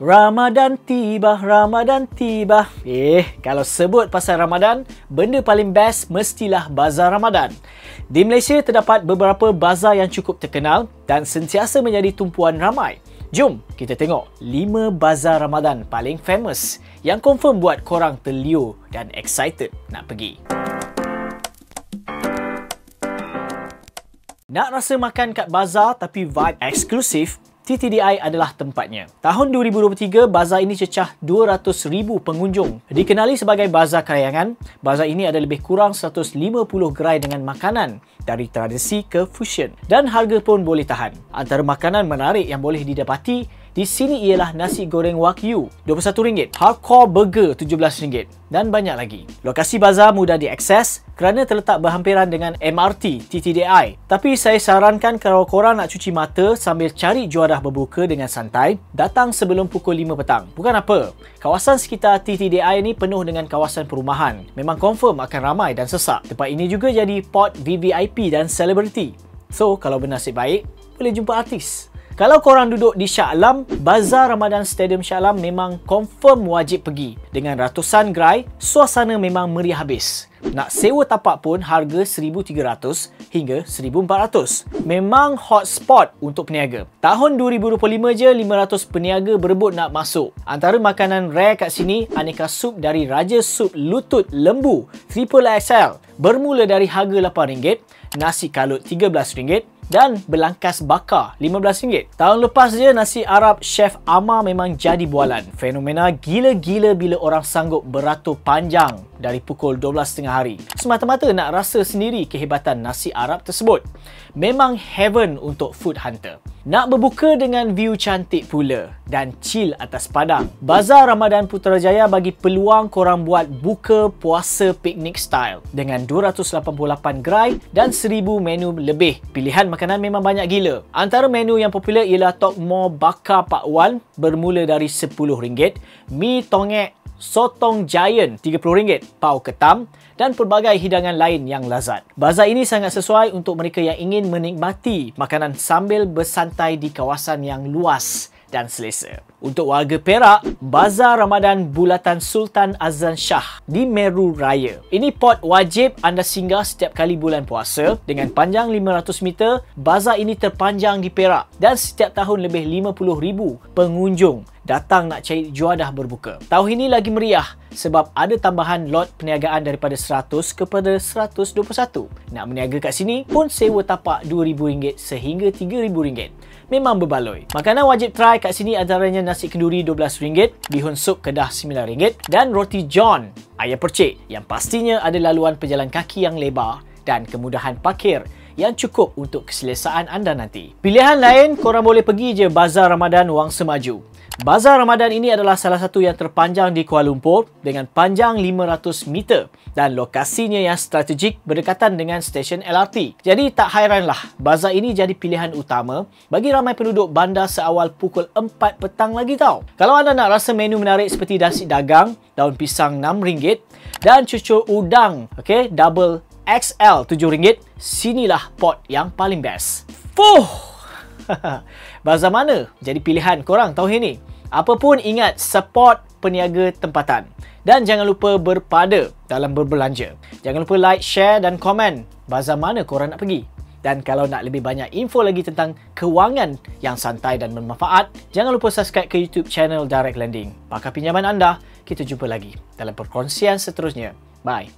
Ramadan tiba, Ramadan tiba. Kalau sebut pasal Ramadan, benda paling best mestilah bazar Ramadan. Di Malaysia terdapat beberapa bazar yang cukup terkenal dan sentiasa menjadi tumpuan ramai. Jom kita tengok 5 bazar Ramadan paling famous yang confirm buat korang terliur dan excited nak pergi. Nak rasa makan kat bazar tapi vibe eksklusif? TTDI adalah tempatnya. Tahun 2023, bazar ini cecah 200,000 pengunjung. Dikenali sebagai bazar kerayangan, bazar ini ada lebih kurang 150 gerai dengan makanan dari tradisi ke fusion. Dan harga pun boleh tahan. Antara makanan menarik yang boleh didapati di sini ialah nasi goreng wagyu RM21, hardcore burger RM17 dan banyak lagi. Lokasi bazar mudah diakses kerana terletak berhampiran dengan MRT TTDI. Tapi saya sarankan kalau korang nak cuci mata sambil cari juadah berbuka dengan santai, datang sebelum pukul 5 petang. Bukan apa, kawasan sekitar TTDI ni penuh dengan kawasan perumahan. Memang confirm akan ramai dan sesak. Tempat ini juga jadi pot VVIP dan selebriti. So, kalau bernasib baik, boleh jumpa artis. Kalau korang duduk di Shah Alam, Bazar Ramadan Stadium Shah Alam memang confirm wajib pergi. Dengan ratusan gerai, suasana memang meriah habis. Nak sewa tapak pun harga RM1,300 hingga RM1,400. Memang hot spot untuk peniaga. Tahun 2025 je 500 peniaga berebut nak masuk. Antara makanan rare kat sini, aneka sup dari Raja Sup Lutut Lembu Triple XL bermula dari harga RM8, nasi kalut RM13 dan belangkas bakar RM15. Tahun lepas je nasi Arab Chef Amar memang jadi bualan. Fenomena gila-gila bila orang sanggup beratur panjang dari pukul 12.30 hari. Semata-mata nak rasa sendiri kehebatan nasi Arab tersebut. Memang heaven untuk food hunter. Nak berbuka dengan view cantik pula dan chill atas padang. Bazar Ramadan Putrajaya bagi peluang korang buat buka puasa piknik style dengan 288 gerai dan 1,000 menu lebih. Pilihan makanan memang banyak gila. Antara menu yang popular ialah Tok Mo Bakar Pak Wan bermula dari RM10, mi tongek sotong giant RM30, pau ketam dan pelbagai hidangan lain yang lazat. Bazar ini sangat sesuai untuk mereka yang ingin menikmati makanan sambil bersantai di kawasan yang luas dan selesa. Untuk warga Perak, Bazar Ramadan Bulatan Sultan Azlan Shah di Meru Raya. Ini pot wajib anda singgah setiap kali bulan puasa. Dengan panjang 500 meter, bazar ini terpanjang di Perak dan setiap tahun lebih 50,000 pengunjung datang nak cari juadah berbuka. Tahun ini lagi meriah sebab ada tambahan lot perniagaan daripada 100 kepada 121. Nak berniaga kat sini pun sewa tapak RM2,000 sehingga RM3,000. Memang berbaloi. Makanan wajib try kat sini antaranya nasi kenduri RM12, bihun sup Kedah RM9 dan roti john ayam percik yang pastinya ada laluan pejalan kaki yang lebar dan kemudahan parkir yang cukup untuk keselesaan anda nanti. Pilihan lain, korang boleh pergi je Bazar Ramadan Wangsa Maju. Bazar Ramadan ini adalah salah satu yang terpanjang di Kuala Lumpur dengan panjang 500 meter dan lokasinya yang strategik berdekatan dengan stesen LRT. Jadi tak hairanlah, bazar ini jadi pilihan utama bagi ramai penduduk bandar seawal pukul 4 petang lagi tau. Kalau anda nak rasa menu menarik seperti nasi dagang, daun pisang RM6 dan cucur udang, double XL RM7, sinilah pot yang paling best. Fuh! Bazar mana jadi pilihan korang tahun ini? Apa pun ingat support peniaga tempatan. Dan jangan lupa berpada dalam berbelanja. Jangan lupa like, share dan komen bazar mana korang nak pergi. Dan kalau nak lebih banyak info lagi tentang kewangan yang santai dan bermanfaat, jangan lupa subscribe ke YouTube channel Direct Lending. Pakar pinjaman anda, kita jumpa lagi dalam perkongsian seterusnya. Bye.